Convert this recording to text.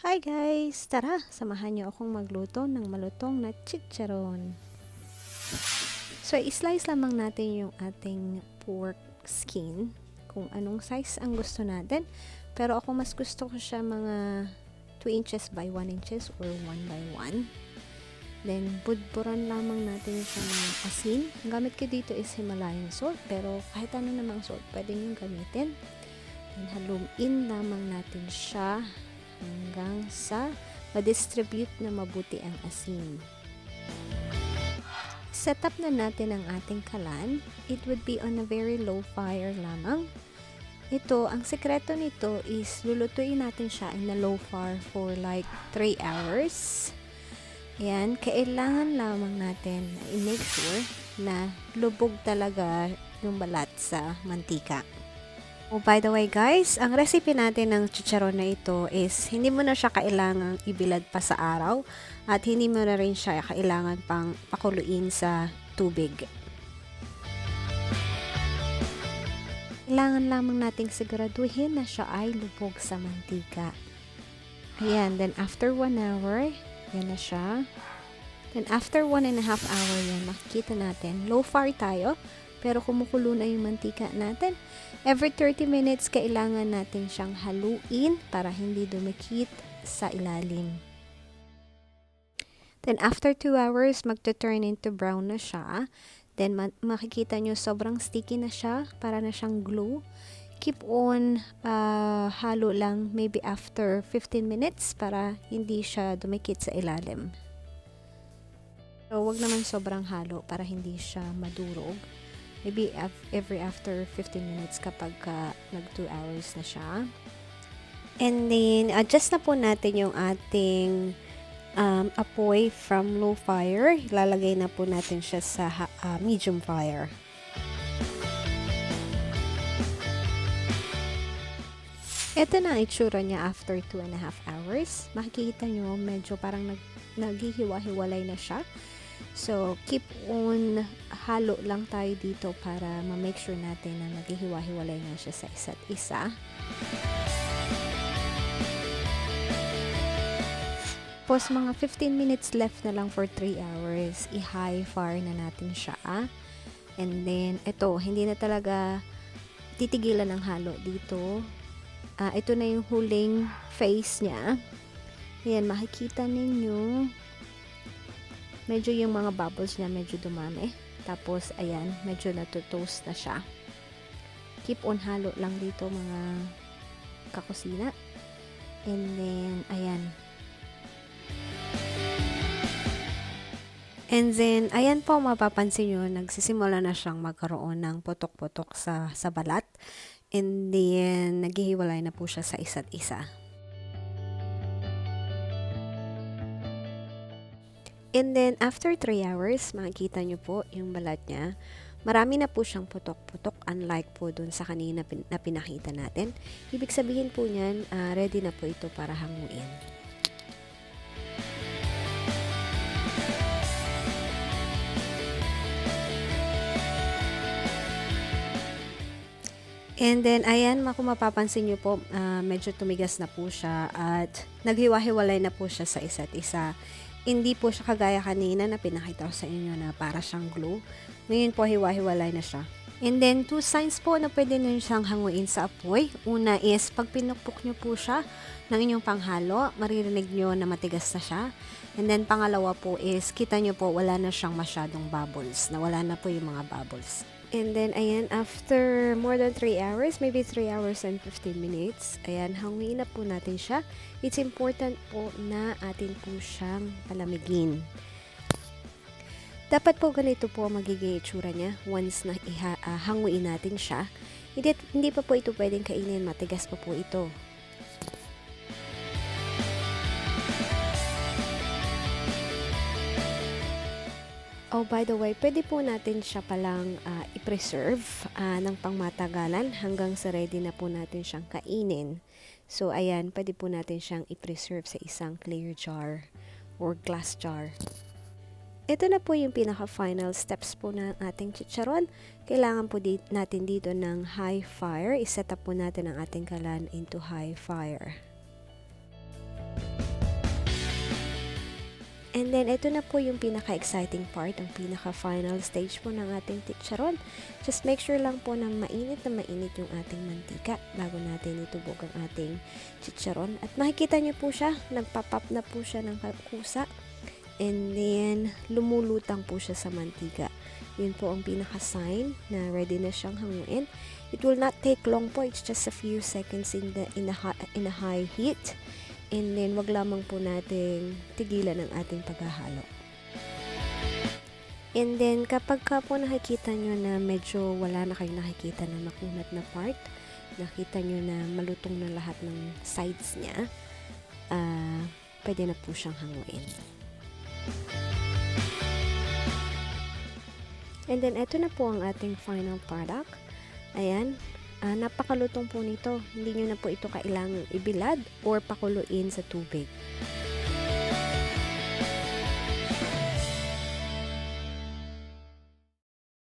Hi guys! Tara, samahan niyo akong magluto ng malutong na chicharon. So, i-slice lamang natin yung ating pork skin kung anong size ang gusto natin. Pero ako mas gusto ko siya mga 2 inches by 1 inches or 1 by 1. Then, budburan lamang natin siya ng asin. Ang gamit ko dito is Himalayan salt, pero kahit ano namang salt, pwede nyo gamitin. Then, haluin lamang natin siya hanggang sa ma-distribute na mabuti ang asin. Set up na natin ang ating kalan. It would be on a very low fire lamang. Ito, ang sekreto nito is lulutuin natin siya in a low fire for like 3 hours. Ayan, kailangan lamang natin i-make sure na lubog talaga yung balat sa mantika. Oh, by the way guys, ang recipe natin ng chicharon na ito is hindi mo na siya kailangang ibilad pa sa araw at hindi mo na rin siya kailangan pang pakuluin sa tubig. Kailangan lamang nating siguraduhin na siya ay lubog sa mantika. Ayan, then after 1 hour, yan na siya. Then after 1.5 hour yan, makikita natin, low fire tayo, pero kumukulo na yung mantika natin. Every 30 minutes, kailangan natin siyang haluin para hindi dumikit sa ilalim. Then, after 2 hours, magto-turn into brown na siya. Then, makikita nyo sobrang sticky na siya, para na siyang glue. Keep on halo lang maybe after 15 minutes para hindi siya dumikit sa ilalim. So, wag naman sobrang halo para hindi siya madurog. Maybe every after 15 minutes kapag nag 2 hours na siya. And then, adjust na po natin yung ating apoy from low fire. Ilalagay na po natin siya sa medium fire. Ito na ang itsura niya after 2.5 hours. Makikita nyo, medyo parang naghihiwa-hiwalay na siya. So, keep on halo lang tayo dito para ma-make sure natin na naghihiwa-hiwalay na siya sa isa't isa. Tapos, mga 15 minutes left na lang for 3 hours. I-high fire na natin siya. And then, ito, hindi na talaga titigilan ng halo dito. Ito na yung huling phase niya. Ayan, makikita ninyo. Medyo yung mga bubbles niya medyo dumami. Tapos, ayan, medyo natutoast na siya. Keep on halo lang dito mga kakusina. And then, ayan. And then, ayan po, mapapansin nyo, nagsisimula na siyang magkaroon ng putok-putok sa balat. And then, naghihiwalay na po siya sa isa't isa. And then, after 3 hours, makikita nyo po yung balat niya. Marami na po siyang putok-putok, unlike po dun sa kanina na pinakita natin. Ibig sabihin po niyan, ready na po ito para hanguin. And then, ayan, kung mapapansin nyo po, medyo tumigas na po siya at naghiwa-hiwalay na po siya sa isa't isa. Hindi po siya kagaya kanina na pinakita ko sa inyo na para siyang glue. Ngayon po, hiwa-hiwalay na siya. And then, 2 signs po na pwede nyo siyang hanguin sa apoy. Una is, pag pinukpok nyo po siya ng inyong panghalo, maririnig nyo na matigas na siya. And then, pangalawa po is, kita nyo po, wala na siyang masyadong bubbles. Nawala na po yung mga bubbles. And then, ayan, after more than 3 hours, maybe 3 hours and 15 minutes, ayan, hanguin na po natin siya. It's important po na atin po siyang palamigin. Dapat po ganito po magiging itsura niya once na hanguin natin siya. Hindi pa po ito pwedeng kainin, matigas pa po ito. Oh, by the way, pwede po natin siya palang i-preserve ng pangmatagalan hanggang sa ready na po natin siyang kainin. So, ayan, pwede po natin siyang i-preserve sa isang clear jar or glass jar. Ito na po yung pinaka-final steps po ng ating chicharon. Kailangan po natin dito ng high fire. I-set up po natin ang ating kalan into high fire. And then, ito na po yung pinaka-exciting part, ang pinaka-final stage po ng ating chicharon. Just make sure lang po na mainit yung ating mantika bago natin itubog ang ating chicharon. At makikita nyo po siya, nagpa-pop na po siya ng kusa. And then, lumulutang po siya sa mantika. Yun po ang pinaka-sign na ready na siyang hanguin. It will not take long po, it's just a few seconds in a high heat. And then, wag lamang po nating tigilan ang ating paghahalo. And then, kapag ka po nakikita nyo na medyo wala na kayong nakikita na makunat na part, nakita nyo na malutong na lahat ng sides niya, pwede na po siyang hanguin. And then, ito na po ang ating final product. Ayan. Napakalutong po nito. Hindi nyo na po ito kailangang ibilad or pakuluin sa tubig.